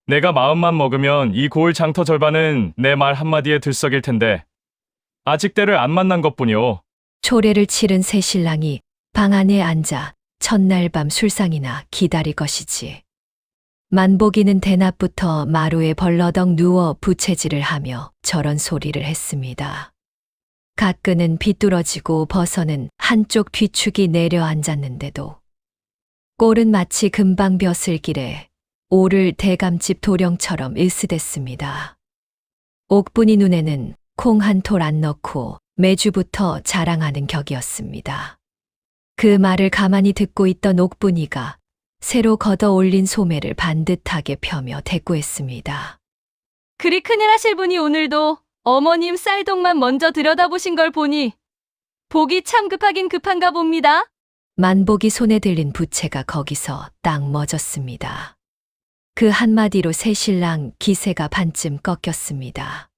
내가 마음만 먹으면 이 고을 장터 절반은 내 말 한마디에 들썩일 텐데 아직 때를 안 만난 것뿐이오. 초례를 치른 새 신랑이 방 안에 앉아 첫날 밤 술상이나 기다릴 것이지. 만복이는 대낮부터 마루에 벌러덩 누워 부채질을 하며 저런 소리를 했습니다. 가끈은 비뚤어지고 버서는 한쪽 뒤축이 내려앉았는데도 꼴은 마치 금방 벼슬길에 오를 대감집 도령처럼 으스댔습니다. 옥분이 눈에는 콩 한 톨 안 넣고 매주부터 자랑하는 격이었습니다. 그 말을 가만히 듣고 있던 옥분이가 새로 걷어 올린 소매를 반듯하게 펴며 대꾸했습니다. 그리 큰일 하실 분이 오늘도 어머님 쌀독만 먼저 들여다보신 걸 보니 복이 참 급하긴 급한가 봅니다. 만복이 손에 들린 부채가 거기서 딱 멎었습니다. 그 한마디로 새 신랑 기세가 반쯤 꺾였습니다.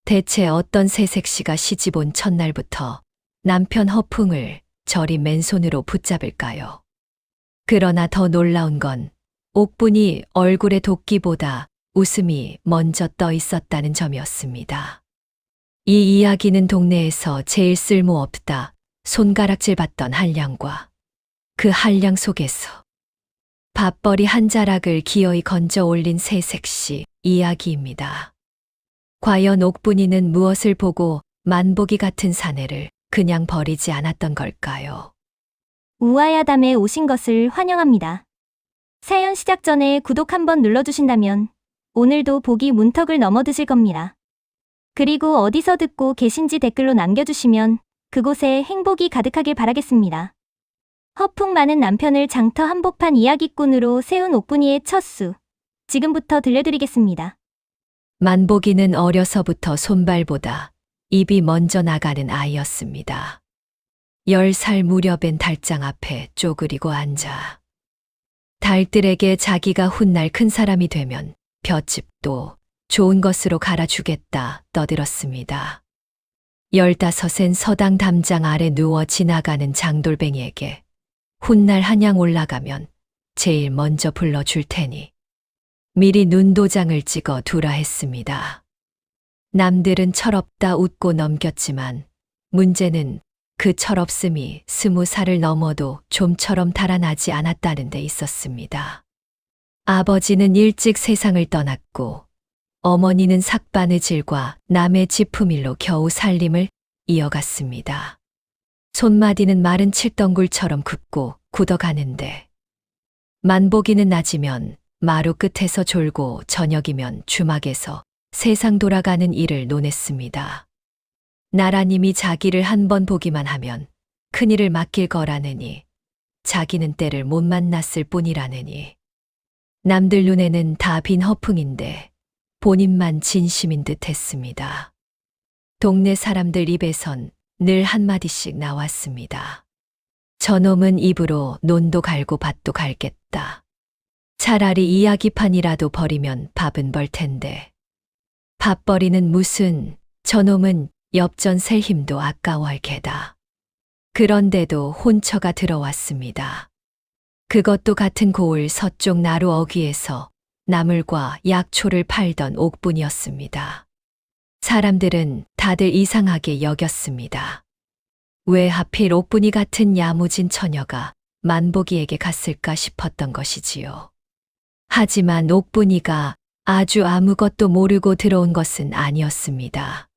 대체 어떤 새색시가 시집 온 첫날부터 남편 허풍을 저리 맨손으로 붙잡을까요? 그러나 더 놀라운 건 옥분이 얼굴의 도끼보다 웃음이 먼저 떠 있었다는 점이었습니다. 이 이야기는 동네에서 제일 쓸모없다 손가락질 받던 한량과 그 한량 속에서 밥벌이 한 자락을 기어이 건져 올린 새색시 이야기입니다. 과연 옥분이는 무엇을 보고 만복이 같은 사내를 그냥 버리지 않았던 걸까요? 우아야담에 오신 것을 환영합니다. 사연 시작 전에 구독 한번 눌러주신다면 오늘도 복이 문턱을 넘어드실 겁니다. 그리고 어디서 듣고 계신지 댓글로 남겨주시면 그곳에 행복이 가득하길 바라겠습니다. 허풍 많은 남편을 장터 한복판 이야기꾼으로 세운 옥분이의 첫 수, 지금부터 들려드리겠습니다. 만복이는 어려서부터 손발보다 입이 먼저 나가는 아이였습니다. 10살 무렵엔 달장 앞에 쪼그리고 앉아 달들에게 자기가 훗날 큰 사람이 되면 볏짚도 좋은 것으로 갈아주겠다 떠들었습니다. 15엔 서당 담장 아래 누워 지나가는 장돌뱅이에게 훗날 한양 올라가면 제일 먼저 불러줄 테니 미리 눈도장을 찍어 두라 했습니다. 남들은 철없다 웃고 넘겼지만 문제는 그 철없음이 20살을 넘어도 좀처럼 달아나지 않았다는 데 있었습니다. 아버지는 일찍 세상을 떠났고 어머니는 삭바느질과 남의 지품일로 겨우 살림을 이어갔습니다. 손마디는 마른 칠덩굴처럼 굽고 굳어가는데 만복이는 낮이면 마루 끝에서 졸고 저녁이면 주막에서 세상 돌아가는 일을 논했습니다. 나라님이 자기를 한 번 보기만 하면 큰일을 맡길 거라느니 자기는 때를 못 만났을 뿐이라느니 남들 눈에는 다 빈 허풍인데 본인만 진심인 듯 했습니다. 동네 사람들 입에선 늘 한마디씩 나왔습니다. 저놈은 입으로 논도 갈고 밭도 갈겠다. 차라리 이야기판이라도 버리면 밥은 벌 텐데. 밥벌이는 무슨 저놈은 엽전 셀 힘도 아까워할 게다. 그런데도 혼처가 들어왔습니다. 그것도 같은 고을 서쪽 나루 어귀에서 나물과 약초를 팔던 옥분이었습니다. 사람들은 다들 이상하게 여겼습니다. 왜 하필 옥분이 같은 야무진 처녀가 만복이에게 갔을까 싶었던 것이지요. 하지만 옥분이가 아주 아무것도 모르고 들어온 것은 아니었습니다.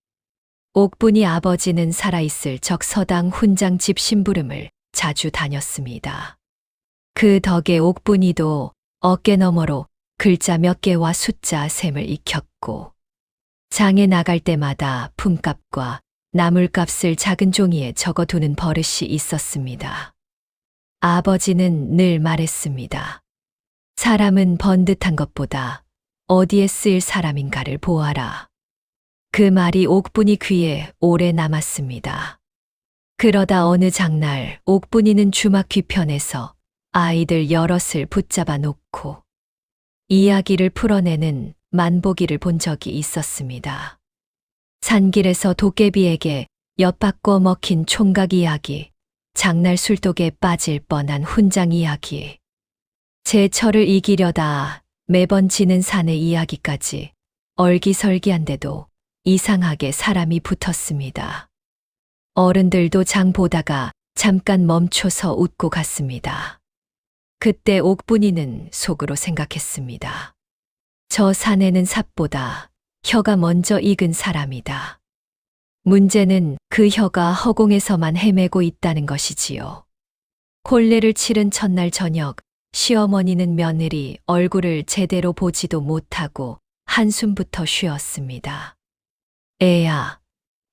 옥분이 아버지는 살아있을 적 서당 훈장 집 심부름을 자주 다녔습니다. 그 덕에 옥분이도 어깨 너머로 글자 몇 개와 숫자 셈을 익혔고 장에 나갈 때마다 품값과 나물값을 작은 종이에 적어두는 버릇이 있었습니다. 아버지는 늘 말했습니다. 사람은 번듯한 것보다 어디에 쓰일 사람인가를 보아라. 그 말이 옥분이 귀에 오래 남았습니다. 그러다 어느 장날 옥분이는 주막 뒤편에서 아이들 여럿을 붙잡아 놓고 이야기를 풀어내는 만복이를 본 적이 있었습니다. 산길에서 도깨비에게 엿받고 먹힌 총각 이야기, 장날 술독에 빠질 뻔한 훈장 이야기. 제 철을 이기려다 매번 지는 산의 이야기까지 얼기설기한데도 이상하게 사람이 붙었습니다. 어른들도 장 보다가 잠깐 멈춰서 웃고 갔습니다. 그때 옥분이는 속으로 생각했습니다. 저 산에는 삽보다 혀가 먼저 익은 사람이다. 문제는 그 혀가 허공에서만 헤매고 있다는 것이지요. 혼례를 치른 첫날 저녁, 시어머니는 며느리 얼굴을 제대로 보지도 못하고 한숨부터 쉬었습니다. 애야,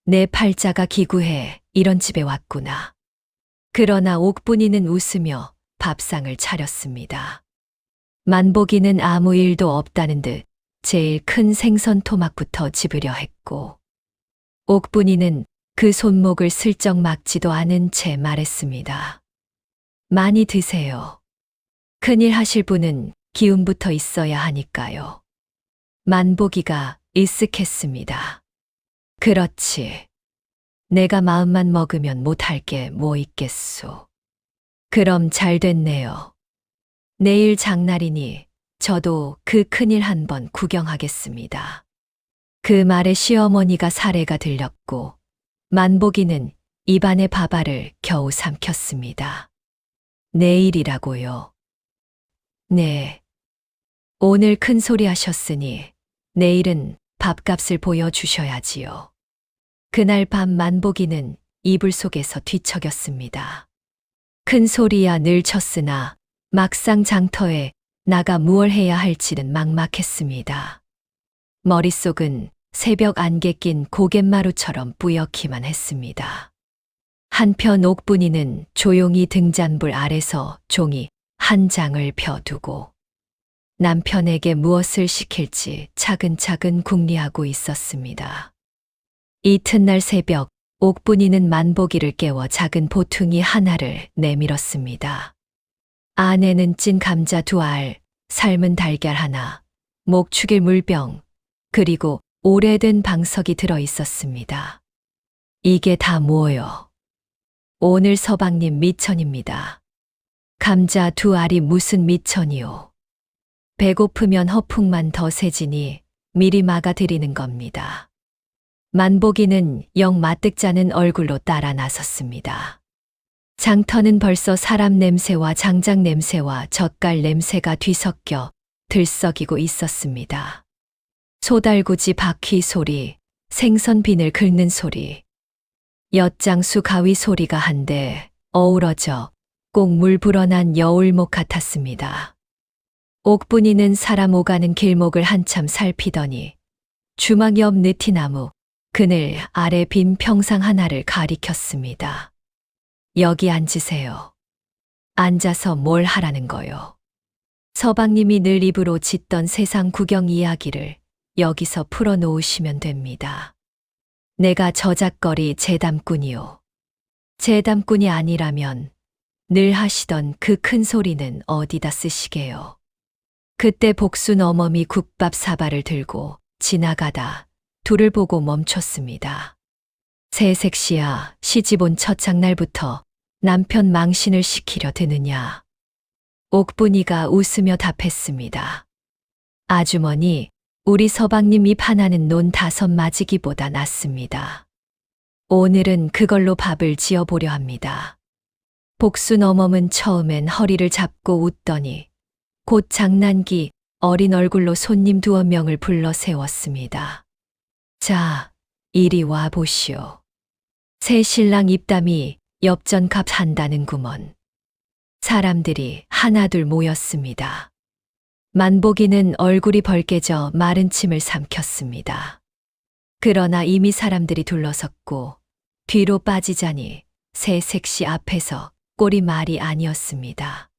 내 팔자가 기구해 이런 집에 왔구나. 그러나 옥분이는 웃으며 밥상을 차렸습니다. 만복이는 아무 일도 없다는 듯 제일 큰 생선 토막부터 집으려 했고, 옥분이는 그 손목을 슬쩍 막지도 않은 채 말했습니다. 많이 드세요. 큰일 하실 분은 기운부터 있어야 하니까요. 만복이가 일쓱했습니다. 그렇지. 내가 마음만 먹으면 못할 게 뭐 있겠소. 그럼 잘 됐네요. 내일 장날이니 저도 그 큰일 한번 구경하겠습니다. 그 말에 시어머니가 사례가 들렸고 만복이는 입안의 밥알을 겨우 삼켰습니다. 내일이라고요. 네. 오늘 큰 소리 하셨으니 내일은 밥값을 보여주셔야지요. 그날 밤 만복이는 이불 속에서 뒤척였습니다. 큰 소리야 늘 쳤으나 막상 장터에 나가 무얼 해야 할지는 막막했습니다. 머릿속은 새벽 안개 낀 고갯마루처럼 뿌옇기만 했습니다. 한편 옥분이는 조용히 등잔불 아래서 종이 한 장을 펴두고 남편에게 무엇을 시킬지 차근차근 궁리하고 있었습니다. 이튿날 새벽 옥분이는 만복이를 깨워 작은 보퉁이 하나를 내밀었습니다. 안에는 찐 감자 2알, 삶은 달걀 하나, 목축일 물병, 그리고 오래된 방석이 들어 있었습니다. 이게 다 뭐요? 오늘 서방님 미천입니다. 감자 2알이 무슨 미천이요? 배고프면 허풍만 더 세지니 미리 막아 드리는 겁니다. 만복이는 영 마뜩자는 얼굴로 따라 나섰습니다. 장터는 벌써 사람 냄새와 장작 냄새와 젓갈 냄새가 뒤섞여 들썩이고 있었습니다. 소달구지 바퀴 소리, 생선 비늘 긁는 소리, 엿장수 가위 소리가 한데 어우러져 꼭 물 불어난 여울목 같았습니다. 옥분이는 사람 오가는 길목을 한참 살피더니 주막 옆 느티나무, 그늘 아래 빈 평상 하나를 가리켰습니다. 여기 앉으세요. 앉아서 뭘 하라는 거요? 서방님이 늘 입으로 짓던 세상 구경 이야기를 여기서 풀어놓으시면 됩니다. 내가 저작거리 재담꾼이요. 재담꾼이 아니라면 늘 하시던 그 큰 소리는 어디다 쓰시게요. 그때 복순 어멈이 국밥 사발을 들고 지나가다 둘을 보고 멈췄습니다. 새색시야 시집 온 첫 장날부터 남편 망신을 시키려 드느냐. 옥분이가 웃으며 답했습니다. 아주머니, 우리 서방님 입 하나는 논 5 맞이기보다 낫습니다. 오늘은 그걸로 밥을 지어보려 합니다. 복순 어멈은 처음엔 허리를 잡고 웃더니 곧 장난기 어린 얼굴로 손님 2명을 불러 세웠습니다. 자, 이리 와 보시오. 새 신랑 입담이 엽전값 한다는구먼. 사람들이 하나둘 모였습니다. 만복이는 얼굴이 벌개져 마른 침을 삼켰습니다. 그러나 이미 사람들이 둘러섰고 뒤로 빠지자니 새 색시 앞에서 꼴이 말이 아니었습니다.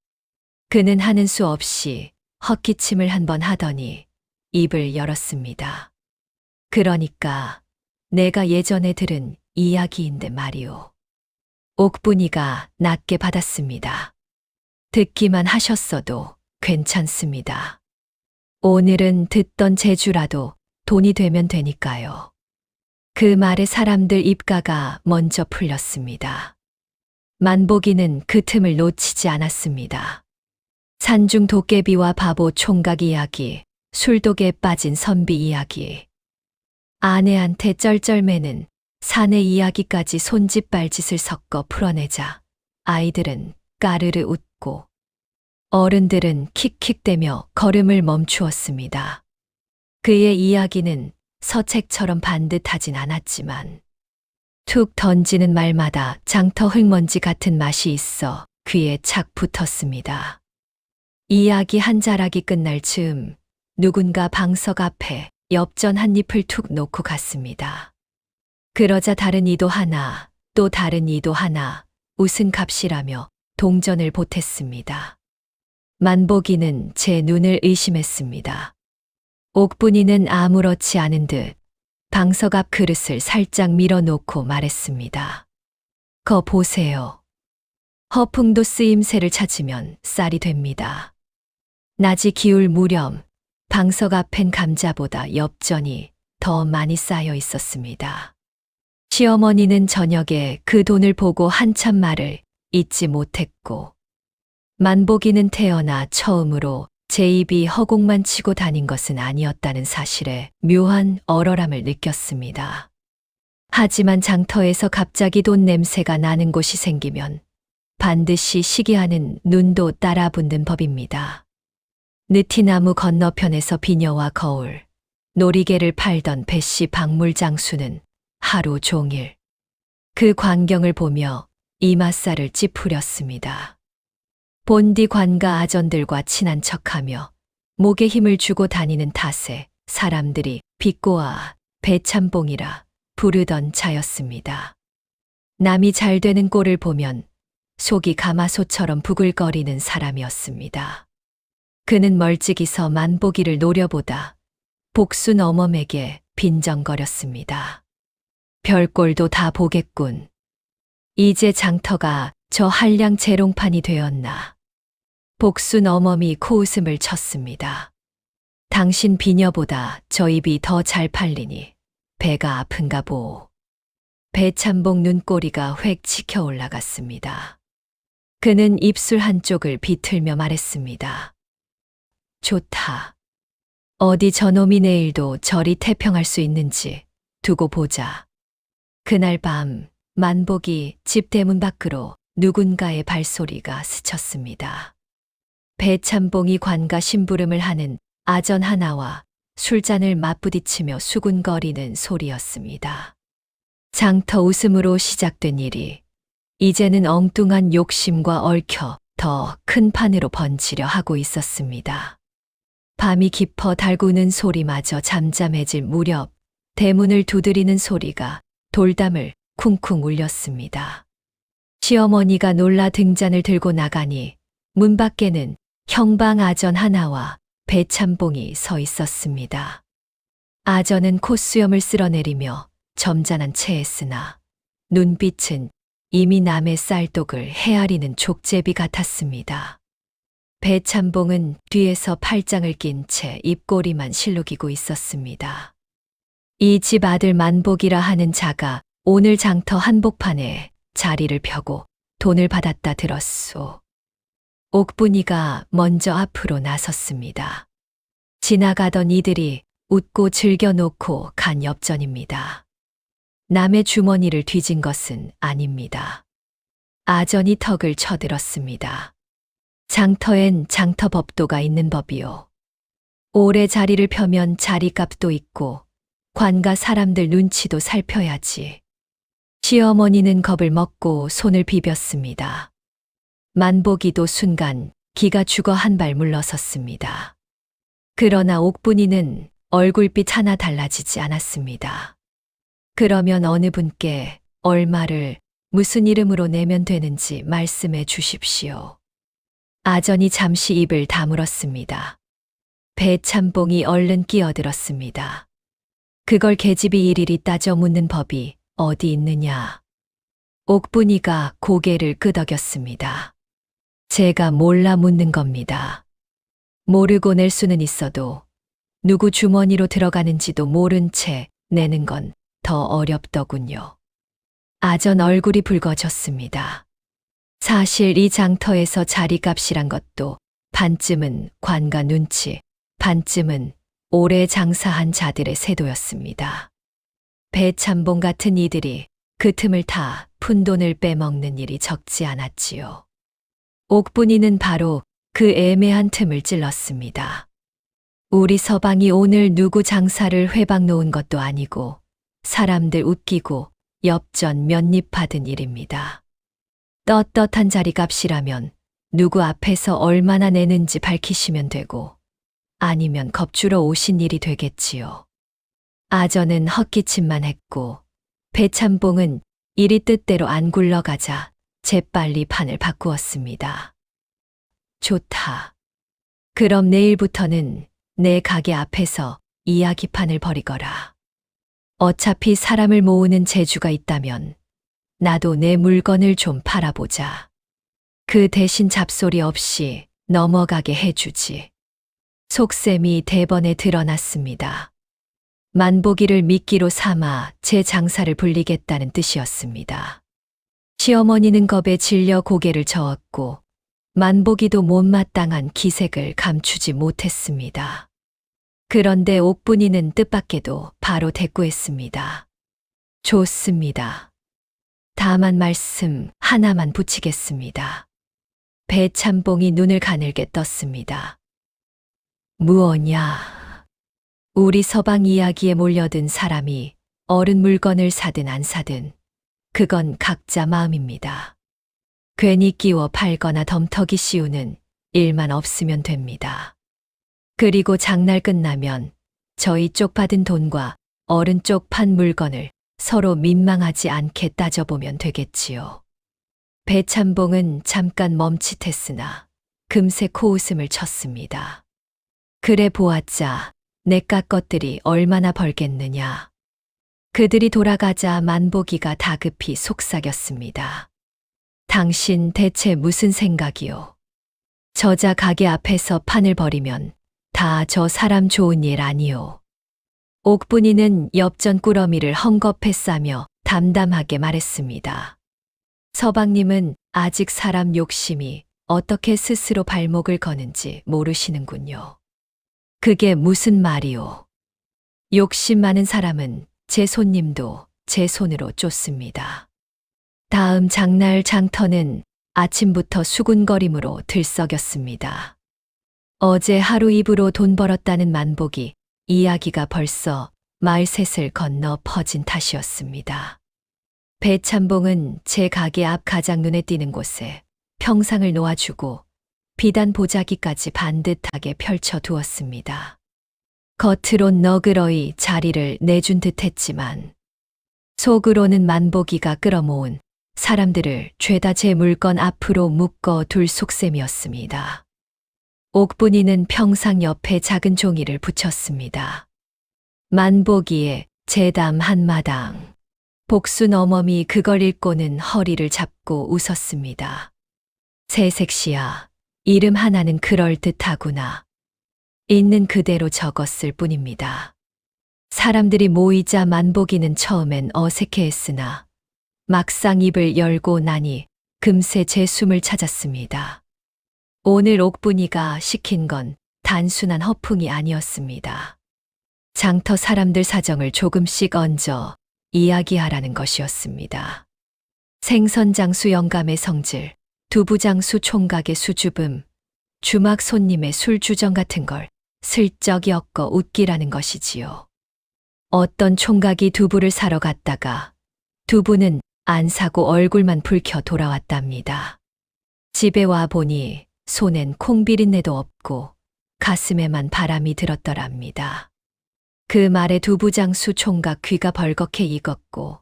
그는 하는 수 없이 헛기침을 한번 하더니 입을 열었습니다. 그러니까 내가 예전에 들은 이야기인데 말이오. 옥분이가 낮게 받았습니다. 듣기만 하셨어도 괜찮습니다. 오늘은 듣던 재주라도 돈이 되면 되니까요. 그 말에 사람들 입가가 먼저 풀렸습니다. 만복이는 그 틈을 놓치지 않았습니다. 산중 도깨비와 바보 총각 이야기, 술독에 빠진 선비 이야기. 아내한테 쩔쩔매는 사내 이야기까지 손짓발짓을 섞어 풀어내자 아이들은 까르르 웃고 어른들은 킥킥대며 걸음을 멈추었습니다. 그의 이야기는 서책처럼 반듯하진 않았지만 툭 던지는 말마다 장터 흙먼지 같은 맛이 있어 귀에 착 붙었습니다. 이야기 한 자락이 끝날 즈음 누군가 방석 앞에 엽전 한 잎을 툭 놓고 갔습니다. 그러자 다른 이도 하나, 또 다른 이도 하나 웃은 값이라며 동전을 보탰습니다. 만보기는 제 눈을 의심했습니다. 옥분이는 아무렇지 않은 듯 방석 앞 그릇을 살짝 밀어놓고 말했습니다. 거 보세요. 허풍도 쓰임새를 찾으면 쌀이 됩니다. 낮이 기울 무렵 방석 앞엔 감자보다 엽전이 더 많이 쌓여 있었습니다. 시어머니는 저녁에 그 돈을 보고 한참 말을 잇지 못했고 만보기는 태어나 처음으로 제 입이 허공만 치고 다닌 것은 아니었다는 사실에 묘한 얼얼함을 느꼈습니다. 하지만 장터에서 갑자기 돈 냄새가 나는 곳이 생기면 반드시 시기하는 눈도 따라 붙는 법입니다. 느티나무 건너편에서 비녀와 거울, 놀이개를 팔던 배씨 박물장수는 하루 종일 그 광경을 보며 이맛살을 찌푸렸습니다. 본디 관가 아전들과 친한 척하며 목에 힘을 주고 다니는 탓에 사람들이 비꼬아 배참봉이라 부르던 자였습니다. 남이 잘 되는 꼴을 보면 속이 가마솥처럼 부글거리는 사람이었습니다. 그는 멀찍이서 만보기를 노려보다 복순 어멈에게 빈정거렸습니다. 별꼴도 다 보겠군. 이제 장터가 저 한량 재롱판이 되었나. 복순 어멈이 코웃음을 쳤습니다. 당신 비녀보다 저 입이 더 잘 팔리니 배가 아픈가 보. 배참봉 눈꼬리가 획 치켜 올라갔습니다. 그는 입술 한쪽을 비틀며 말했습니다. 좋다. 어디 저놈이 내일도 저리 태평할 수 있는지 두고 보자. 그날 밤 만복이 집 대문 밖으로 누군가의 발소리가 스쳤습니다. 배참봉이 관가 심부름을 하는 아전 하나와 술잔을 맞부딪히며 수군거리는 소리였습니다. 장터 웃음으로 시작된 일이 이제는 엉뚱한 욕심과 얽혀 더 큰 판으로 번지려 하고 있었습니다. 밤이 깊어 달구는 소리마저 잠잠해질 무렵 대문을 두드리는 소리가 돌담을 쿵쿵 울렸습니다. 시어머니가 놀라 등잔을 들고 나가니 문 밖에는 형방 아전 하나와 배참봉이 서 있었습니다. 아전은 콧수염을 쓸어내리며 점잖은 체했으나 눈빛은 이미 남의 쌀독을 헤아리는 족제비 같았습니다. 배참봉은 뒤에서 팔짱을 낀 채 입꼬리만 실룩이고 있었습니다. 이 집 아들 만복이라 하는 자가 오늘 장터 한복판에 자리를 펴고 돈을 받았다 들었소. 옥분이가 먼저 앞으로 나섰습니다. 지나가던 이들이 웃고 즐겨놓고 간 엽전입니다. 남의 주머니를 뒤진 것은 아닙니다. 아전이 턱을 쳐들었습니다. 장터엔 장터법도가 있는 법이요. 오래 자리를 펴면 자리값도 있고 관가 사람들 눈치도 살펴야지. 시어머니는 겁을 먹고 손을 비볐습니다. 만보기도 순간 기가 죽어 한 발 물러섰습니다. 그러나 옥분이는 얼굴빛 하나 달라지지 않았습니다. 그러면 어느 분께 얼마를 무슨 이름으로 내면 되는지 말씀해 주십시오. 아전이 잠시 입을 다물었습니다. 배참봉이 얼른 끼어들었습니다. 그걸 계집이 일일이 따져 묻는 법이 어디 있느냐. 옥분이가 고개를 끄덕였습니다. 제가 몰라 묻는 겁니다. 모르고 낼 수는 있어도 누구 주머니로 들어가는지도 모른 채 내는 건 더 어렵더군요. 아전 얼굴이 붉어졌습니다. 사실 이 장터에서 자리값이란 것도 반쯤은 관가 눈치, 반쯤은 오래 장사한 자들의 세도였습니다. 배참봉 같은 이들이 그 틈을 타 푼돈을 빼먹는 일이 적지 않았지요. 옥분이는 바로 그 애매한 틈을 찔렀습니다. 우리 서방이 오늘 누구 장사를 회방 놓은 것도 아니고 사람들 웃기고 엽전 몇입 받은 일입니다. 떳떳한 자리값이라면 누구 앞에서 얼마나 내는지 밝히시면 되고 아니면 겁주러 오신 일이 되겠지요. 아전은 헛기침만 했고 배참봉은 일이 뜻대로 안 굴러가자 재빨리 판을 바꾸었습니다. 좋다. 그럼 내일부터는 내 가게 앞에서 이야기판을 벌이거라. 어차피 사람을 모으는 재주가 있다면 나도 내 물건을 좀 팔아보자. 그 대신 잡소리 없이 넘어가게 해주지. 속셈이 대번에 드러났습니다. 만보기를 미끼로 삼아 제 장사를 불리겠다는 뜻이었습니다. 시어머니는 겁에 질려 고개를 저었고 만보기도 못마땅한 기색을 감추지 못했습니다. 그런데 옥분이는 뜻밖에도 바로 대꾸했습니다. 좋습니다. 다만 말씀 하나만 붙이겠습니다. 배참봉이 눈을 가늘게 떴습니다. 무엇냐? 우리 서방 이야기에 몰려든 사람이 어른 물건을 사든 안 사든 그건 각자 마음입니다. 괜히 끼워 팔거나 덤터기 씌우는 일만 없으면 됩니다. 그리고 장날 끝나면 저희 쪽 받은 돈과 어른 쪽 판 물건을 서로 민망하지 않게 따져보면 되겠지요. 배참봉은 잠깐 멈칫했으나 금세 코웃음을 쳤습니다. 그래 보았자 내깟 것들이 얼마나 벌겠느냐. 그들이 돌아가자 만보기가 다급히 속삭였습니다. 당신 대체 무슨 생각이요? 저자 가게 앞에서 판을 벌이면 다 저 사람 좋은 일 아니요. 옥분이는 엽전 꾸러미를 헝겊에 싸며 담담하게 말했습니다. 서방님은 아직 사람 욕심이 어떻게 스스로 발목을 거는지 모르시는군요. 그게 무슨 말이오? 욕심 많은 사람은 제 손님도 제 손으로 쫓습니다. 다음 장날 장터는 아침부터 수군거림으로 들썩였습니다. 어제 하루 입으로 돈 벌었다는 만복이 이야기가 벌써 마을 셋을 건너 퍼진 탓이었습니다. 배참봉은 제 가게 앞 가장 눈에 띄는 곳에 평상을 놓아주고 비단 보자기까지 반듯하게 펼쳐두었습니다. 겉으론 너그러이 자리를 내준 듯했지만 속으로는 만보기가 끌어모은 사람들을 죄다 제 물건 앞으로 묶어 둘 속셈이었습니다. 옥분이는 평상 옆에 작은 종이를 붙였습니다. 만보기에 제담 한마당. 복순 어멈이 그걸 읽고는 허리를 잡고 웃었습니다. 새색시야, 이름 하나는 그럴듯하구나. 있는 그대로 적었을 뿐입니다. 사람들이 모이자 만보기는 처음엔 어색해했으나 막상 입을 열고 나니 금세 제 숨을 찾았습니다. 오늘 옥분이가 시킨 건 단순한 허풍이 아니었습니다. 장터 사람들 사정을 조금씩 얹어 이야기하라는 것이었습니다. 생선장수 영감의 성질, 두부장수 총각의 수줍음, 주막 손님의 술주정 같은 걸 슬쩍 엮어 웃기라는 것이지요. 어떤 총각이 두부를 사러 갔다가 두부는 안 사고 얼굴만 붉혀 돌아왔답니다. 집에 와 보니 손엔 콩비린내도 없고 가슴에만 바람이 들었더랍니다. 그 말에 두부장수 총각 귀가 벌겋게 익었고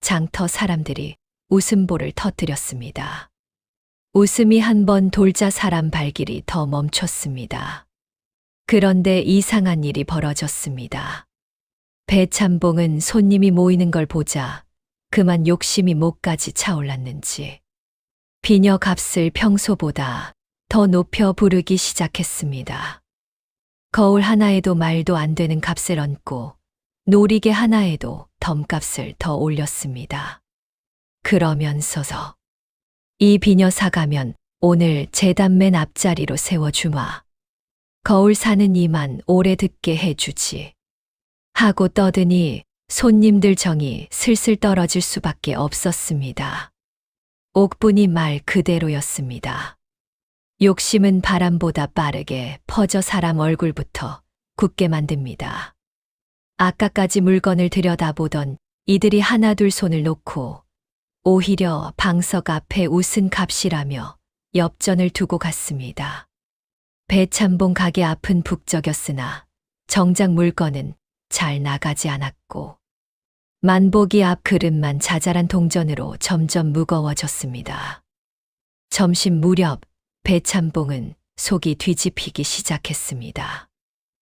장터 사람들이 웃음보를 터뜨렸습니다. 웃음이 한 번 돌자 사람 발길이 더 멈췄습니다. 그런데 이상한 일이 벌어졌습니다. 배참봉은 손님이 모이는 걸 보자 그만 욕심이 목까지 차올랐는지 비녀 값을 평소보다 더 높여 부르기 시작했습니다. 거울 하나에도 말도 안 되는 값을 얹고 놀이개 하나에도 덤값을 더 올렸습니다. 그러면서서 이 비녀 사가면 오늘 제단 맨 앞자리로 세워주마. 거울 사는 이만 오래 듣게 해주지. 하고 떠드니 손님들 정이 슬슬 떨어질 수밖에 없었습니다. 옥분이 말 그대로였습니다. 욕심은 바람보다 빠르게 퍼져 사람 얼굴부터 굳게 만듭니다. 아까까지 물건을 들여다보던 이들이 하나둘 손을 놓고 오히려 방석 앞에 웃은 값이라며 엽전을 두고 갔습니다. 배참봉 가게 앞은 북적였으나 정작 물건은 잘 나가지 않았고 만보기 앞 그릇만 자잘한 동전으로 점점 무거워졌습니다. 점심 무렵 배참봉은 속이 뒤집히기 시작했습니다.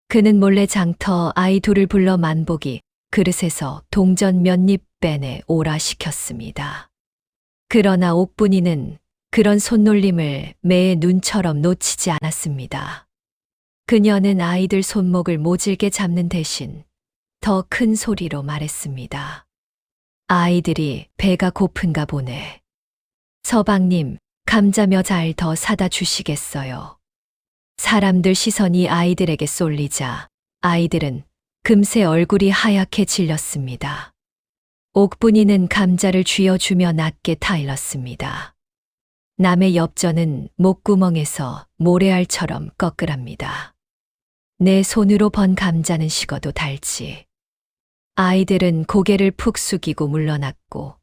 그는 몰래 장터 아이 둘을 불러 만보기 그릇에서 동전 몇 입 빼내 오라 시켰습니다. 그러나 옥분이는 그런 손놀림을 매의 눈처럼 놓치지 않았습니다. 그녀는 아이들 손목을 모질게 잡는 대신 더 큰 소리로 말했습니다. 아이들이 배가 고픈가 보네. 서방님, 감자 몇 알 더 사다 주시겠어요? 사람들 시선이 아이들에게 쏠리자 아이들은 금세 얼굴이 하얗게 질렸습니다. 옥분이는 감자를 쥐어주며 낮게 타일렀습니다. 남의 엽전은 목구멍에서 모래알처럼 꺼끌합니다. 내 손으로 번 감자는 식어도 달지. 아이들은 고개를 푹 숙이고 물러났고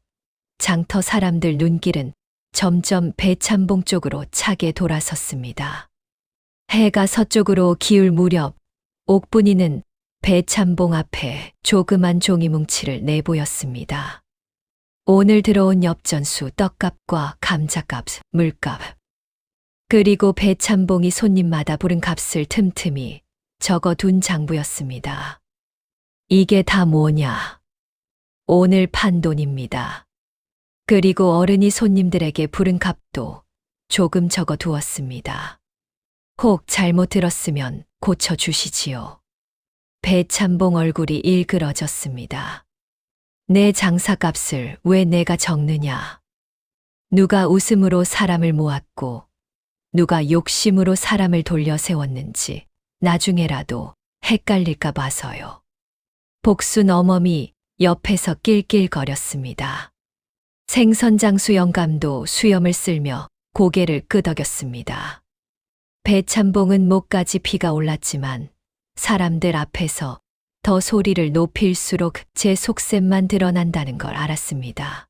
장터 사람들 눈길은 점점 배참봉 쪽으로 차게 돌아섰습니다. 해가 서쪽으로 기울 무렵 옥분이는 배참봉 앞에 조그만 종이 뭉치를 내보였습니다. 오늘 들어온 엽전수 떡값과 감자값, 물값, 그리고 배참봉이 손님마다 부른 값을 틈틈이 적어둔 장부였습니다. 이게 다 뭐냐? 오늘 판돈입니다. 그리고 어른이 손님들에게 부른 값도 조금 적어두었습니다. 혹 잘못 들었으면 고쳐주시지요. 배참봉 얼굴이 일그러졌습니다. 내 장사값을 왜 내가 적느냐? 누가 웃음으로 사람을 모았고 누가 욕심으로 사람을 돌려 세웠는지 나중에라도 헷갈릴까 봐서요. 복순 어멈이 옆에서 낄낄거렸습니다. 생선장수 영감도 수염을 쓸며 고개를 끄덕였습니다. 배참봉은 목까지 피가 올랐지만 사람들 앞에서 더 소리를 높일수록 제 속셈만 드러난다는 걸 알았습니다.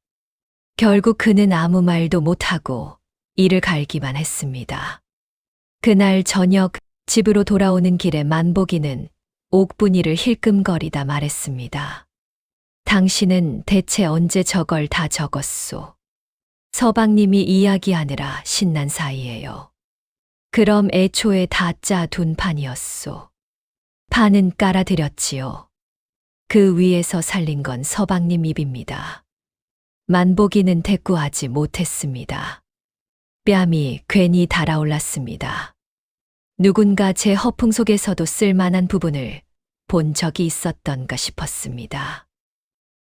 결국 그는 아무 말도 못하고 이를 갈기만 했습니다. 그날 저녁 집으로 돌아오는 길에 만보기는 옥분이를 힐끔거리다 말했습니다. 당신은 대체 언제 저걸 다 적었소? 서방님이 이야기하느라 신난 사이에요. 그럼 애초에 다 짜둔 판이었소. 판은 깔아드렸지요. 그 위에서 살린 건 서방님 입입니다. 만보기는 대꾸하지 못했습니다. 뺨이 괜히 달아올랐습니다. 누군가 제 허풍 속에서도 쓸만한 부분을 본 적이 있었던가 싶었습니다.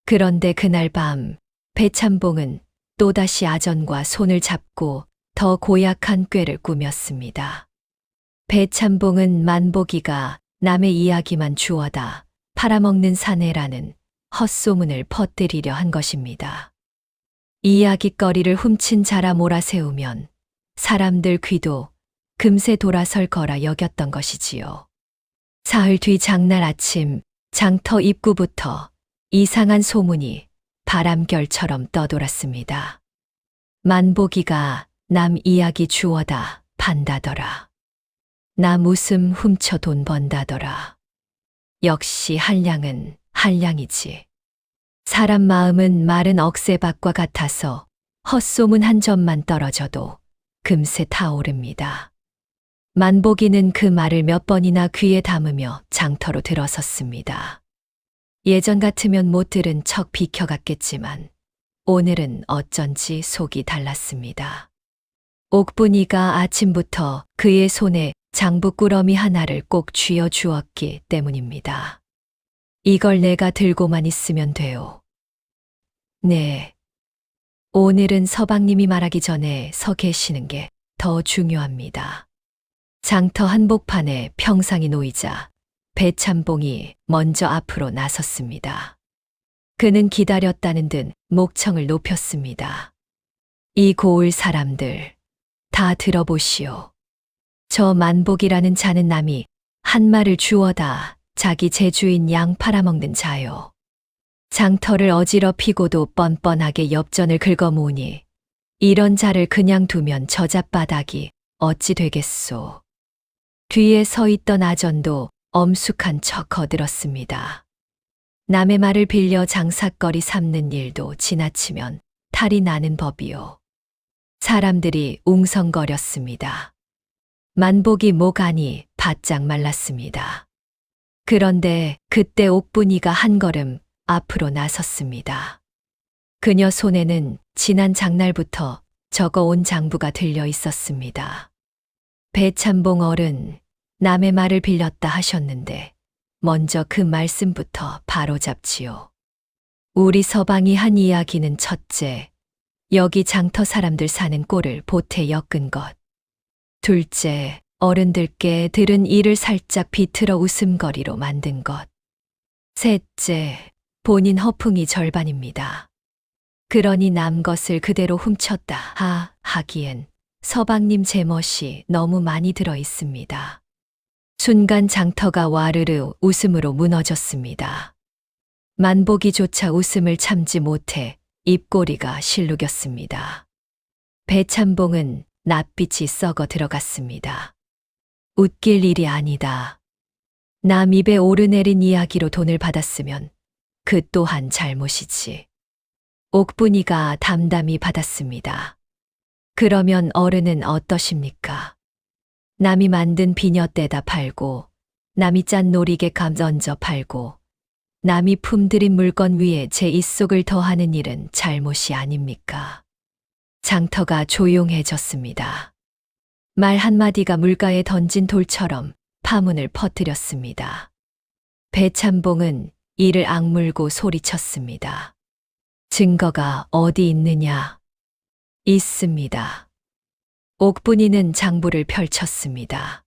그런데 그날 밤 배참봉은 또다시 아전과 손을 잡고 더 고약한 꾀를 꾸몄습니다. 배참봉은 만보기가 남의 이야기만 주워다 팔아먹는 사내라는 헛소문을 퍼뜨리려 한 것입니다. 이야깃거리를 훔친 자라 몰아세우면 사람들 귀도 금세 돌아설 거라 여겼던 것이지요. 사흘 뒤 장날 아침 장터 입구부터 이상한 소문이 바람결처럼 떠돌았습니다. 만보기가 남 이야기 주워다 판다더라. 남 웃음 훔쳐 돈 번다더라. 역시 한량은 한량이지. 사람 마음은 마른 억새밭과 같아서 헛소문 한 점만 떨어져도 금세 타오릅니다. 만보기는 그 말을 몇 번이나 귀에 담으며 장터로 들어섰습니다. 예전 같으면 못 들은 척 비켜갔겠지만 오늘은 어쩐지 속이 달랐습니다. 옥분이가 아침부터 그의 손에 장부 꾸러미 하나를 꼭 쥐어 주었기 때문입니다. 이걸 내가 들고만 있으면 돼요. 네. 오늘은 서방님이 말하기 전에 서 계시는 게 더 중요합니다. 장터 한복판에 평상이 놓이자 배참봉이 먼저 앞으로 나섰습니다. 그는 기다렸다는 듯 목청을 높였습니다. 이 고을 사람들, 다 들어보시오. 저 만복이라는 자는 남이 한 말을 주워다 자기 제주인 양 팔아먹는 자요. 장터를 어지럽히고도 뻔뻔하게 엽전을 긁어모으니 이런 자를 그냥 두면 저잣바닥이 어찌 되겠소. 뒤에 서 있던 아전도 엄숙한 척 거들었습니다. 남의 말을 빌려 장사거리 삼는 일도 지나치면 탈이 나는 법이요. 사람들이 웅성거렸습니다. 만복이 목 안이 바짝 말랐습니다. 그런데 그때 옥분이가 한 걸음 앞으로 나섰습니다. 그녀 손에는 지난 장날부터 적어온 장부가 들려 있었습니다. 배참봉 어른, 남의 말을 빌렸다 하셨는데 먼저 그 말씀부터 바로잡지요. 우리 서방이 한 이야기는 첫째, 여기 장터 사람들 사는 꼴을 보태 엮은 것. 둘째, 어른들께 들은 일을 살짝 비틀어 웃음거리로 만든 것. 셋째, 본인 허풍이 절반입니다. 그러니 남 것을 그대로 훔쳤다 하기엔 서방님 제멋이 너무 많이 들어 있습니다. 순간 장터가 와르르 웃음으로 무너졌습니다. 만복이조차 웃음을 참지 못해 입꼬리가 실룩였습니다. 배참봉은 낯빛이 썩어 들어갔습니다. 웃길 일이 아니다. 남 입에 오르내린 이야기로 돈을 받았으면 그 또한 잘못이지. 옥분이가 담담히 받았습니다. 그러면 어른은 어떠십니까? 남이 만든 비녀 떼다 팔고, 남이 짠 놀이개감 얹어 팔고, 남이 품들인 물건 위에 제 입속을 더하는 일은 잘못이 아닙니까? 장터가 조용해졌습니다. 말 한마디가 물가에 던진 돌처럼 파문을 퍼뜨렸습니다. 배참봉은 이를 악물고 소리쳤습니다. 증거가 어디 있느냐? 있습니다. 옥분이는 장부를 펼쳤습니다.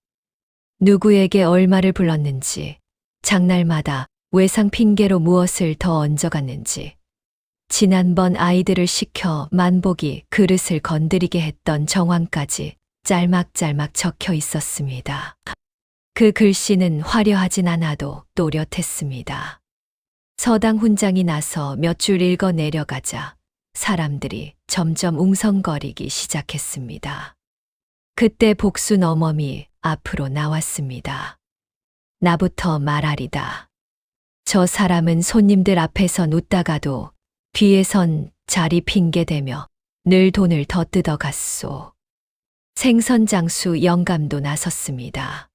누구에게 얼마를 불렀는지, 장날마다 외상 핑계로 무엇을 더 얹어갔는지, 지난번 아이들을 시켜 만복이 그릇을 건드리게 했던 정황까지 짤막짤막 적혀 있었습니다. 그 글씨는 화려하진 않아도 또렷했습니다. 서당 훈장이 나서 몇 줄 읽어 내려가자 사람들이 점점 웅성거리기 시작했습니다. 그때 복순 어멈이 앞으로 나왔습니다. 나부터 말하리다. 저 사람은 손님들 앞에선 웃다가도 뒤에선 자리 핑계대며 늘 돈을 더 뜯어갔소. 생선장수 영감도 나섰습니다.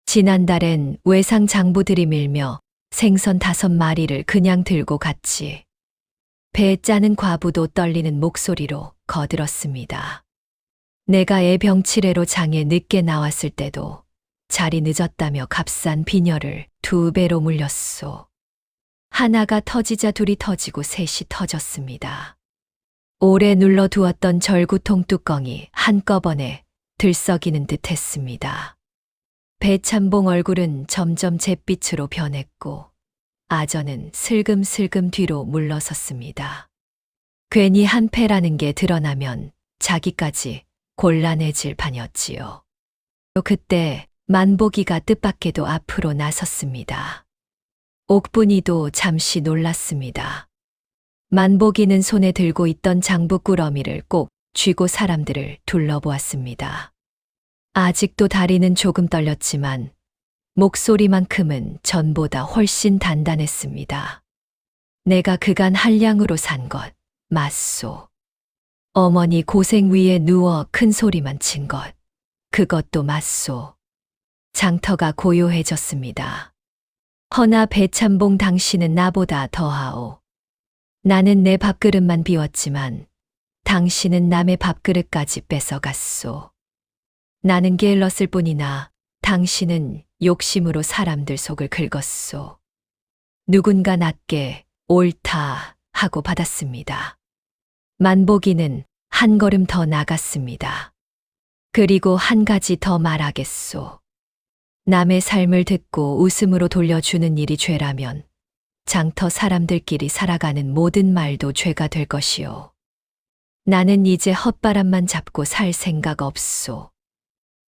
지난달엔 외상 장부들이 밀며 생선 5마리를 그냥 들고 갔지. 배 짜는 과부도 떨리는 목소리로 거들었습니다. 내가 애 병치레로 장에 늦게 나왔을 때도 자리 늦었다며 값싼 비녀를 2배로 물렸소. 하나가 터지자 둘이 터지고 셋이 터졌습니다. 오래 눌러두었던 절구통 뚜껑이 한꺼번에 들썩이는 듯 했습니다. 배참봉 얼굴은 점점 잿빛으로 변했고 아전은 슬금슬금 뒤로 물러섰습니다. 괜히 한패라는 게 드러나면 자기까지 곤란해질 판이었지요. 그때 만복이가 뜻밖에도 앞으로 나섰습니다. 옥분이도 잠시 놀랐습니다. 만복이는 손에 들고 있던 장부 꾸러미를 꼭 쥐고 사람들을 둘러보았습니다. 아직도 다리는 조금 떨렸지만 목소리만큼은 전보다 훨씬 단단했습니다. 내가 그간 한량으로 산 것, 맞소. 어머니 고생 위에 누워 큰 소리만 친 것, 그것도 맞소. 장터가 고요해졌습니다. 허나 배참봉 당신은 나보다 더하오. 나는 내 밥그릇만 비웠지만 당신은 남의 밥그릇까지 뺏어갔소. 나는 게을렀을 뿐이나 당신은 욕심으로 사람들 속을 긁었소. 누군가 낮게 옳다 하고 받았습니다. 만복이는 한 걸음 더 나갔습니다. 그리고 한 가지 더 말하겠소. 남의 삶을 듣고 웃음으로 돌려주는 일이 죄라면 장터 사람들끼리 살아가는 모든 말도 죄가 될 것이오. 나는 이제 헛바람만 잡고 살 생각 없소.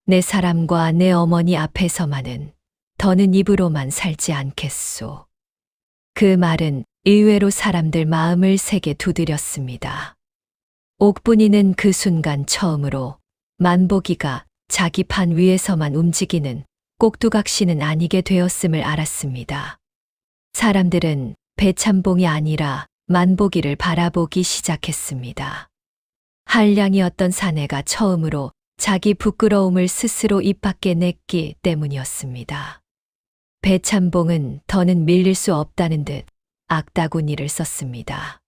내 사람과 내 어머니 앞에서만은 더는 입으로만 살지 않겠소. 그 말은 의외로 사람들 마음을 세게 두드렸습니다. 옥분이는 그 순간 처음으로 만보기가 자기 판 위에서만 움직이는 꼭두각시는 아니게 되었음을 알았습니다. 사람들은 배참봉이 아니라 만보기를 바라보기 시작했습니다. 한량이었던 사내가 처음으로 자기 부끄러움을 스스로 입 밖에 냈기 때문이었습니다. 배참봉은 더는 밀릴 수 없다는 듯 악다구니를 썼습니다.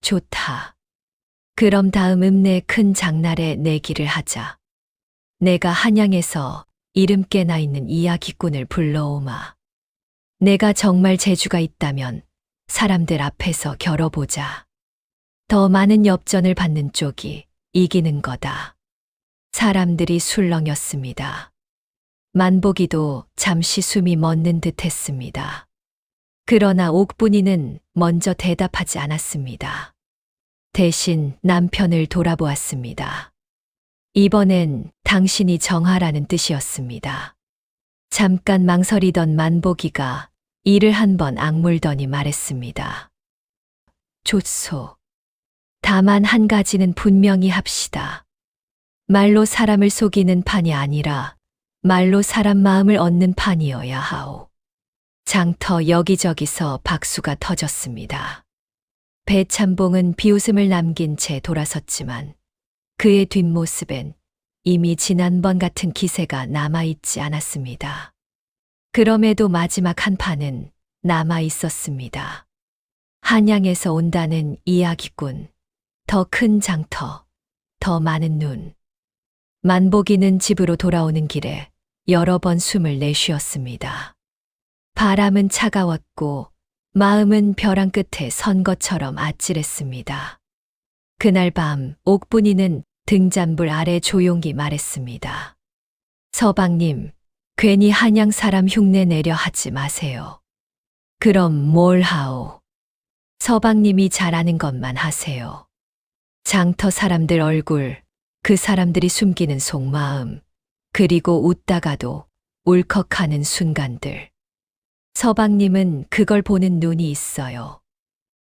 좋다. 그럼 다음 읍내 큰 장날에 내기를 하자. 내가 한양에서 이름 깨나 있는 이야기꾼을 불러오마. 내가 정말 재주가 있다면 사람들 앞에서 겨뤄보자. 더 많은 엽전을 받는 쪽이 이기는 거다. 사람들이 술렁였습니다. 만보기도 잠시 숨이 멎는 듯 했습니다. 그러나 옥분이는 먼저 대답하지 않았습니다. 대신 남편을 돌아보았습니다. 이번엔 당신이 정하라는 뜻이었습니다. 잠깐 망설이던 만보기가 이를 한번 악물더니 말했습니다. 좋소. 다만 한 가지는 분명히 합시다. 말로 사람을 속이는 판이 아니라 말로 사람 마음을 얻는 판이어야 하오. 장터 여기저기서 박수가 터졌습니다. 배참봉은 비웃음을 남긴 채 돌아섰지만 그의 뒷모습엔 이미 지난번 같은 기세가 남아있지 않았습니다. 그럼에도 마지막 한 판은 남아 있었습니다. 한양에서 온다는 이야기꾼, 더 큰 장터, 더 많은 눈. 만보기는 집으로 돌아오는 길에 여러 번 숨을 내쉬었습니다. 바람은 차가웠고 마음은 벼랑 끝에 선 것처럼 아찔했습니다. 그날 밤 옥분이는 등잔불 아래 조용히 말했습니다. 서방님, 괜히 한양 사람 흉내 내려 하지 마세요. 그럼 뭘 하오? 서방님이 잘하는 것만 하세요. 장터 사람들 얼굴, 그 사람들이 숨기는 속마음, 그리고 웃다가도 울컥하는 순간들. 서방님은 그걸 보는 눈이 있어요.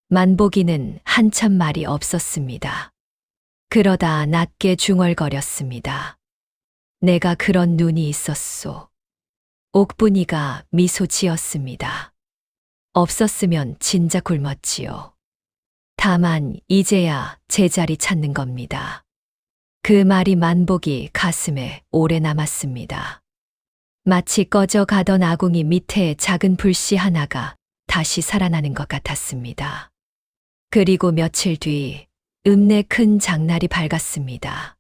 만보기는 한참 말이 없었습니다. 그러다 낮게 중얼거렸습니다. 내가 그런 눈이 있었소. 옥분이가 미소 지었습니다. 없었으면 진짜 굶었지요. 다만 이제야 제자리 찾는 겁니다. 그 말이 만보기 가슴에 오래 남았습니다. 마치 꺼져 가던 아궁이 밑에 작은 불씨 하나가 다시 살아나는 것 같았습니다. 그리고 며칠 뒤 읍내 큰 장날이 밝았습니다.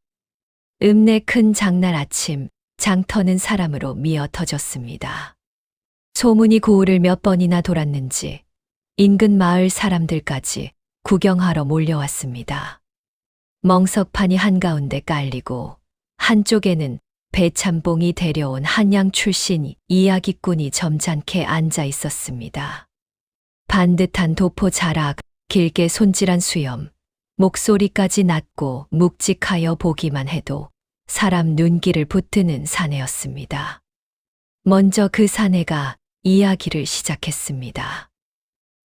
읍내 큰 장날 아침 장터는 사람으로 미어 터졌습니다. 소문이 고을을 몇 번이나 돌았는지 인근 마을 사람들까지 구경하러 몰려왔습니다. 멍석판이 한가운데 깔리고 한쪽에는 배참봉이 데려온 한양 출신 이야기꾼이 점잖게 앉아 있었습니다. 반듯한 도포 자락, 길게 손질한 수염, 목소리까지 낮고 묵직하여 보기만 해도 사람 눈길을 붙드는 사내였습니다. 먼저 그 사내가 이야기를 시작했습니다.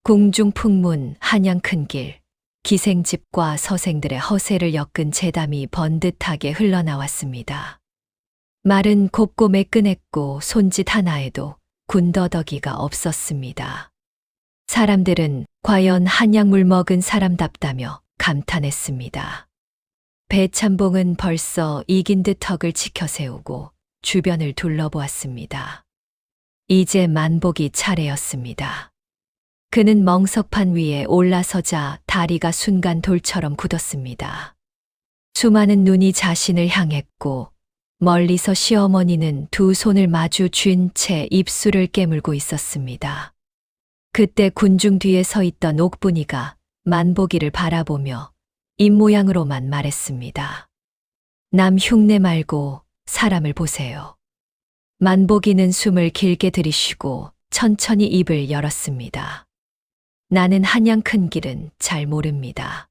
궁중풍문 한양 큰길, 기생집과 서생들의 허세를 엮은 재담이 번듯하게 흘러나왔습니다. 말은 곱고 매끈했고 손짓 하나에도 군더더기가 없었습니다. 사람들은 과연 한약물 먹은 사람답다며 감탄했습니다. 배참봉은 벌써 이긴 듯 턱을 치켜세우고 주변을 둘러보았습니다. 이제 만보기 차례였습니다. 그는 멍석판 위에 올라서자 다리가 순간 돌처럼 굳었습니다. 수많은 눈이 자신을 향했고 멀리서 시어머니는 두 손을 마주 쥔 채 입술을 깨물고 있었습니다. 그때 군중 뒤에 서 있던 옥분이가 만보기를 바라보며 입모양으로만 말했습니다. 남 흉내 말고 사람을 보세요. 만복이는 숨을 길게 들이쉬고 천천히 입을 열었습니다. 나는 한양 큰 길은 잘 모릅니다.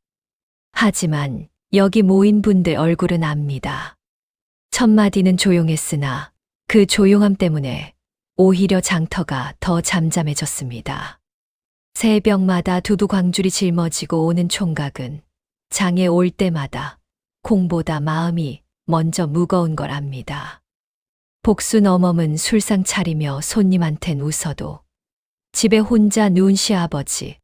하지만 여기 모인 분들 얼굴은 압니다. 첫 마디는 조용했으나 그 조용함 때문에 오히려 장터가 더 잠잠해졌습니다. 새벽마다 두두 광줄이 짊어지고 오는 총각은 장에 올 때마다 공보다 마음이 먼저 무거운 걸 압니다. 복순 어멈은 술상 차리며 손님한텐 웃어도 집에 혼자 누운 시아버지,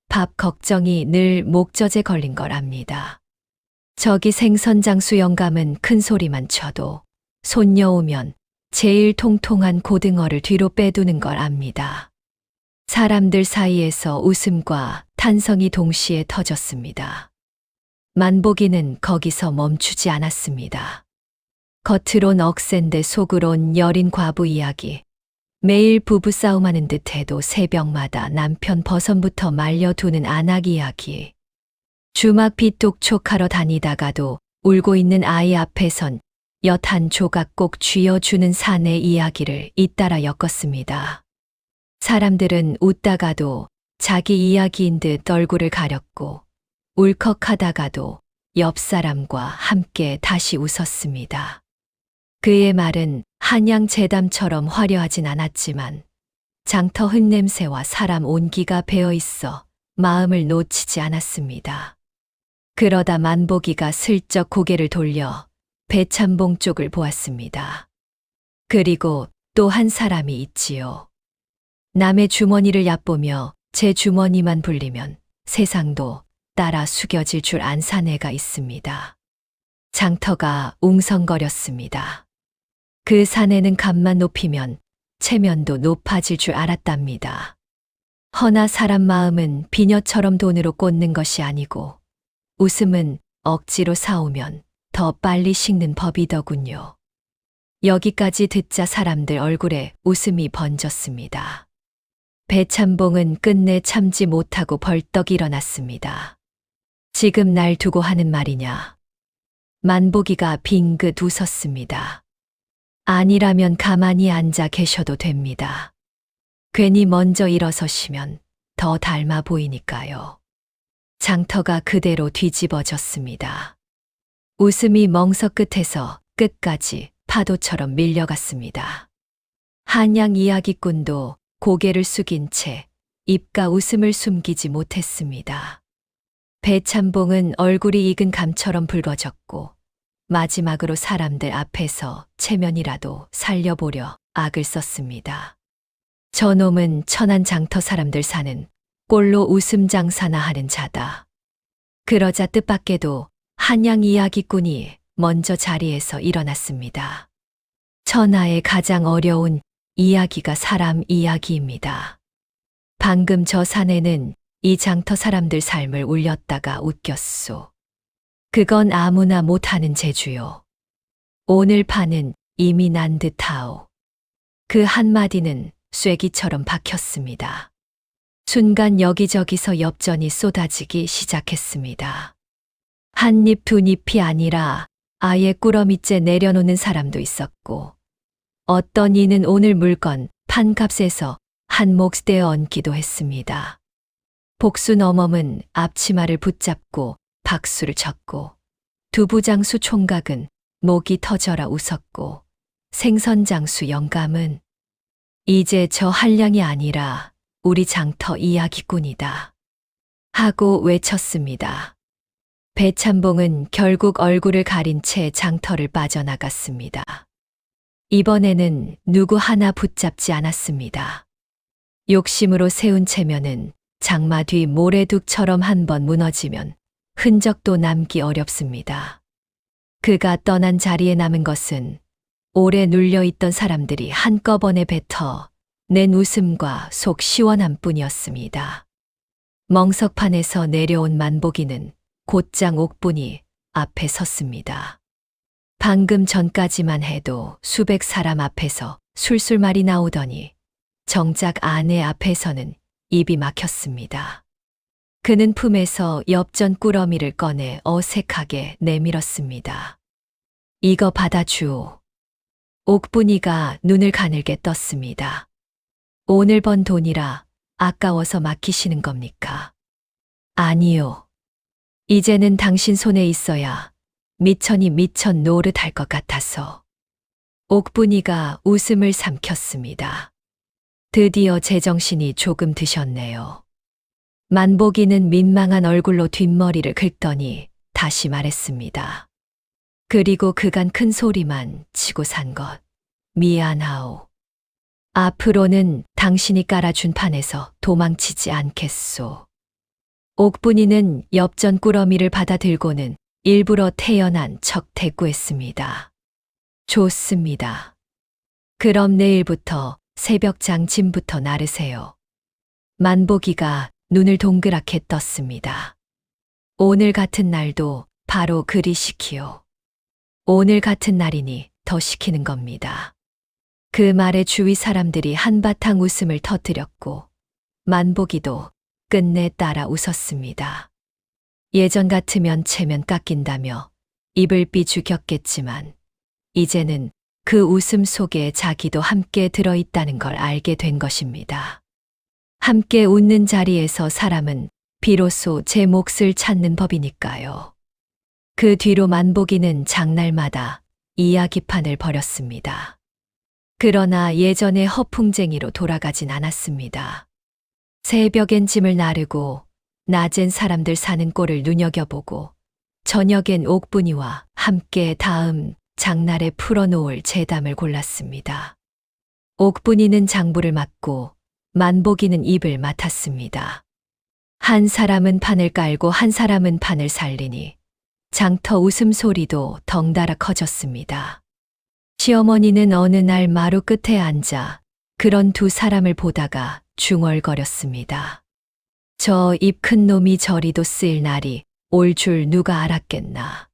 밥 걱정이 늘 목젖에 걸린 걸 압니다. 저기 생선장수 영감은 큰 소리만 쳐도 손녀 오면 제일 통통한 고등어를 뒤로 빼두는 걸 압니다. 사람들 사이에서 웃음과 탄성이 동시에 터졌습니다. 만복이는 거기서 멈추지 않았습니다. 겉으론 억센데 속으론 여린 과부 이야기. 매일 부부싸움하는 듯해도 새벽마다 남편 버선부터 말려두는 안악 이야기. 주막 빗독촉하러 다니다가도 울고 있는 아이 앞에선 엿 한 조각 꼭 쥐어주는 사내 이야기를 잇따라 엮었습니다. 사람들은 웃다가도 자기 이야기인 듯 얼굴을 가렸고 울컥하다가도 옆 사람과 함께 다시 웃었습니다. 그의 말은 한양 재담처럼 화려하진 않았지만 장터 흙냄새와 사람 온기가 배어 있어 마음을 놓치지 않았습니다. 그러다 만복이가 슬쩍 고개를 돌려 배참봉 쪽을 보았습니다. 그리고 또 한 사람이 있지요. 남의 주머니를 얕보며 제 주머니만 불리면 세상도 따라 숙여질 줄 안 사내가 있습니다. 장터가 웅성거렸습니다. 그 사내는 값만 높이면 체면도 높아질 줄 알았답니다. 허나 사람 마음은 비녀처럼 돈으로 꽂는 것이 아니고 웃음은 억지로 사오면 더 빨리 식는 법이더군요. 여기까지 듣자 사람들 얼굴에 웃음이 번졌습니다. 배참봉은 끝내 참지 못하고 벌떡 일어났습니다. 지금 날 두고 하는 말이냐? 만복이가 빙긋 웃었습니다. 아니라면 가만히 앉아 계셔도 됩니다. 괜히 먼저 일어서시면 더 닮아 보이니까요. 장터가 그대로 뒤집어졌습니다. 웃음이 멍석 끝에서 끝까지 파도처럼 밀려갔습니다. 한양 이야기꾼도 고개를 숙인 채 입과 웃음을 숨기지 못했습니다. 배참봉은 얼굴이 익은 감처럼 붉어졌고 마지막으로 사람들 앞에서 체면이라도 살려보려 악을 썼습니다. 저놈은 천안 장터 사람들 사는 꼴로 웃음 장사나 하는 자다. 그러자 뜻밖에도 한양 이야기꾼이 먼저 자리에서 일어났습니다. 천하의 가장 어려운 이야기가 사람 이야기입니다. 방금 저 사내는 이 장터 사람들 삶을 울렸다가 웃겼소. 그건 아무나 못하는 재주요. 오늘 판은 이미 난 듯하오. 그 한마디는 쐐기처럼 박혔습니다. 순간 여기저기서 엽전이 쏟아지기 시작했습니다. 한 입 두 입이 아니라 아예 꾸러미째 내려놓는 사람도 있었고 어떤 이는 오늘 물건 판값에서 한 몫 떼어 얹기도 했습니다. 복순 어멈은 앞치마를 붙잡고 박수를 쳤고 두부장수 총각은 목이 터져라 웃었고 생선장수 영감은 이제 저 한량이 아니라 우리 장터 이야기꾼이다 하고 외쳤습니다. 배참봉은 결국 얼굴을 가린 채 장터를 빠져나갔습니다. 이번에는 누구 하나 붙잡지 않았습니다. 욕심으로 세운 체면은 장마 뒤 모래둑처럼 한번 무너지면 흔적도 남기 어렵습니다. 그가 떠난 자리에 남은 것은 오래 눌려있던 사람들이 한꺼번에 뱉어 낸 웃음과 속 시원함 뿐이었습니다. 멍석판에서 내려온 만복이는 곧장 옥분이 앞에 섰습니다. 방금 전까지만 해도 수백 사람 앞에서 술술말이 나오더니 정작 아내 앞에서는 입이 막혔습니다. 그는 품에서 엽전 꾸러미를 꺼내 어색하게 내밀었습니다. 이거 받아주오. 옥분이가 눈을 가늘게 떴습니다. 오늘 번 돈이라 아까워서 맡기시는 겁니까? 아니요. 이제는 당신 손에 있어야 미천이 미천 노릇할 것 같아서. 옥분이가 웃음을 삼켰습니다. 드디어 제정신이 조금 드셨네요. 만복이는 민망한 얼굴로 뒷머리를 긁더니 다시 말했습니다. 그리고 그간 큰 소리만 치고 산 것. 미안하오. 앞으로는 당신이 깔아준 판에서 도망치지 않겠소. 옥분이는 엽전 꾸러미를 받아 들고는 일부러 태연한 척 대꾸했습니다. 좋습니다. 그럼 내일부터 새벽장 짐부터 나르세요. 만복이가 눈을 동그랗게 떴습니다. 오늘 같은 날도 바로 그리 시키오. 오늘 같은 날이니 더 시키는 겁니다. 그 말에 주위 사람들이 한바탕 웃음을 터뜨렸고 만복이도 끝내 따라 웃었습니다. 예전 같으면 체면 깎인다며 입을 삐죽였겠지만 이제는 그 웃음 속에 자기도 함께 들어있다는 걸 알게 된 것입니다. 함께 웃는 자리에서 사람은 비로소 제 몫을 찾는 법이니까요. 그 뒤로 만복이는 장날마다 이야기판을 벌였습니다. 그러나 예전의 허풍쟁이로 돌아가진 않았습니다. 새벽엔 짐을 나르고 낮엔 사람들 사는 꼴을 눈여겨보고 저녁엔 옥분이와 함께 다음 장날에 풀어놓을 재담을 골랐습니다. 옥분이는 장부를 맡고 만복이는 입을 맡았습니다. 한 사람은 판을 깔고 한 사람은 판을 살리니 장터 웃음소리도 덩달아 커졌습니다. 시어머니는 어느 날 마루 끝에 앉아 그런 두 사람을 보다가 중얼거렸습니다. 저 입 큰 놈이 저리도 쓰일 날이 올 줄 누가 알았겠나.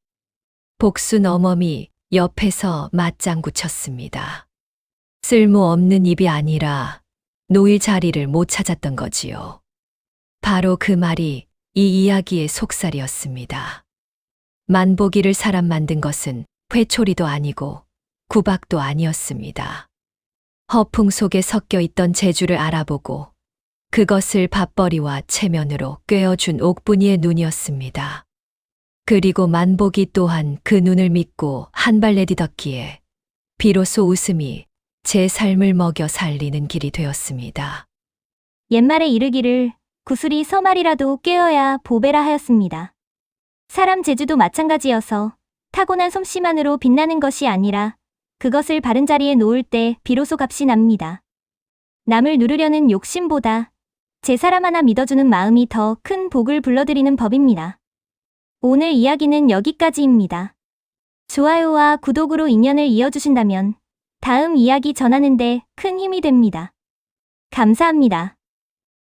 복순 어멈이 옆에서 맞장구 쳤습니다. 쓸모없는 입이 아니라 놓일 자리를 못 찾았던 거지요. 바로 그 말이 이 이야기의 속살이었습니다. 만복이를 사람 만든 것은 회초리도 아니고 구박도 아니었습니다. 허풍 속에 섞여 있던 재주를 알아보고 그것을 밥벌이와 체면으로 꿰어준 옥분이의 눈이었습니다. 그리고 만복이 또한 그 눈을 믿고 한 발 내디뎠기에 비로소 웃음이 제 삶을 먹여 살리는 길이 되었습니다. 옛말에 이르기를 구슬이 서말이라도 꿰어야 보배라 하였습니다. 사람 재주도 마찬가지여서 타고난 솜씨만으로 빛나는 것이 아니라 그것을 바른 자리에 놓을 때 비로소 값이 납니다. 남을 누르려는 욕심보다 제 사람 하나 믿어주는 마음이 더 큰 복을 불러들이는 법입니다. 오늘 이야기는 여기까지입니다. 좋아요와 구독으로 인연을 이어주신다면 다음 이야기 전하는데 큰 힘이 됩니다. 감사합니다.